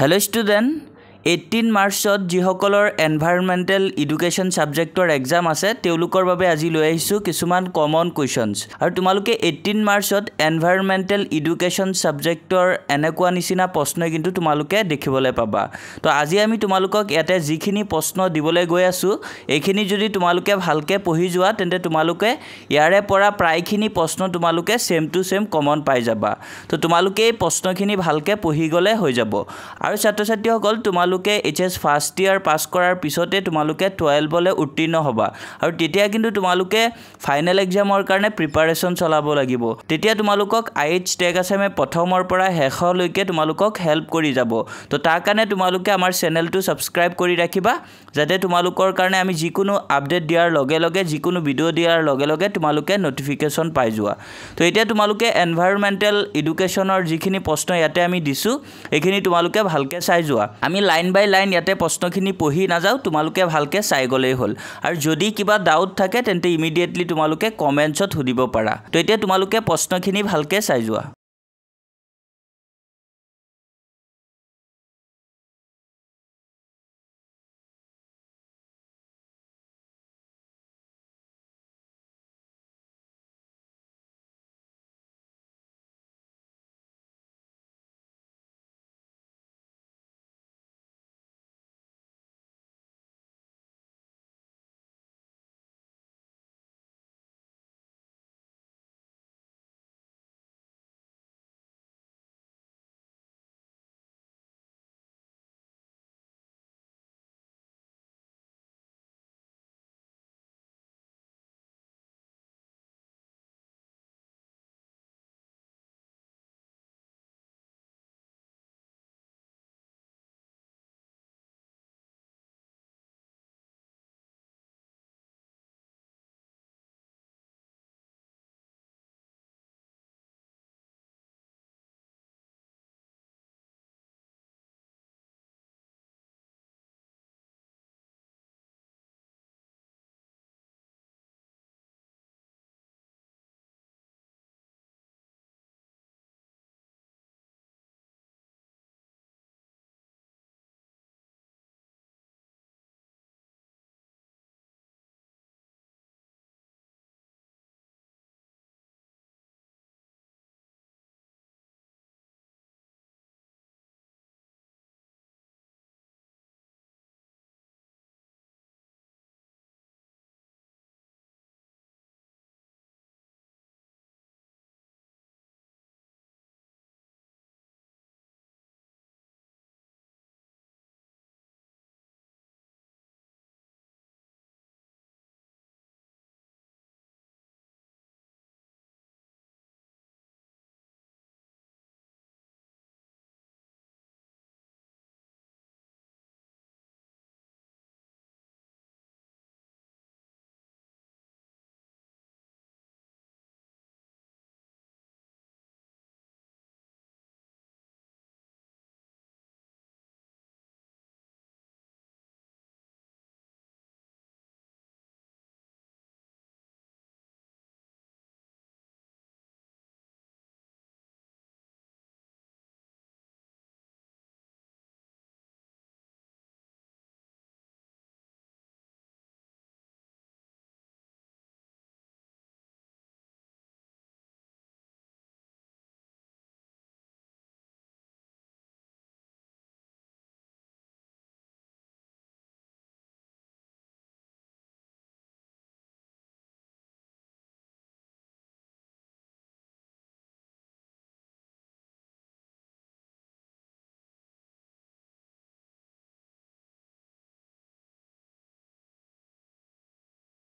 Hello student, 18 মাৰ্চত যিসকলৰ environmental education সাবজেক্টৰ exam আছে তেওঁলোকৰ বাবে আজি লৈ আহিছো কিছুমান কমন কোৱেশ্চনছ আৰু তোমালোকে 18 মাৰ্চত এনভাইৰনমেন্টেল এডুকেশ্যন সাবজেক্টৰ এনেকুৱা নিচিনা প্ৰশ্ন কিন্তু তোমালোকে দেখিবলৈ পাবা তো আজি আমি তোমালোকক ইয়াতে যিখিনি প্ৰশ্ন দিবলৈ গৈ আছো এইখিনি যদি তোমালোকে ভালকে পঢ়ি যোৱা তেন্তে তোমালোকে ইয়াৰে পৰা প্ৰায়খিনি প্ৰশ্ন তোমালোকে সেম টু সেম কমন পাই যাবা তো তোমালোকে এই প্ৰশ্নখিনি ভালকে পঢ়ি গলে হৈ যাব আৰু ছাত্ৰ-ছাত্ৰীসকল তোমালোকে HS ফাৰ্স্ট ইয়াৰ পাস কৰাৰ পিছতে তোমালোকে 12 লে উত্তীৰ্ণ হ'বা আৰু তেতিয়া কিন্তু তোমালোকে ফাইনেল এক্সামৰ কাৰণে প্ৰিপাৰেচন চলাব লাগিব তেতিয়া তোমালোকক IH টেগ আসামে প্ৰথমৰ পৰা শেষলৈকে তোমালোকক হেল্প কৰি যাব তো তাৰ কাৰণে তোমালোকে আমাৰ চেনেলটো সাবস্ক্ৰাইব কৰি ৰাখিবা যাতে তোমালোকৰ কাৰণে আমি যিকোনো আপডেট দিয়াৰ লগে লগে যিকোনো ভিডিও দিয়াৰ লগে লগে তোমালোকে নটিফিকেশন পাই যোৱা তো এতিয়া তোমালোকে এনভাইৰনমেন্টেল এডুকেশ্যনৰ যিখিনি প্ৰশ্ন ইয়াতে আমি দিছো এইখিনি তোমালোকে ভালকে চাই যোৱা আমি লাইন বাই লাইন ইয়াতে প্ৰশ্নখিনি পঢ়ি না যাও তোমালোকে ভালকে চাই গলেই হল আৰু যদি কিবা ডাউট থাকে তেন্তে ইমিডিয়েটলি তোমালোকে কমেন্টছত সুধিব পাৰা তো এতিয়া তোমালোকে প্ৰশ্নখিনি ভালকে চাই যোৱা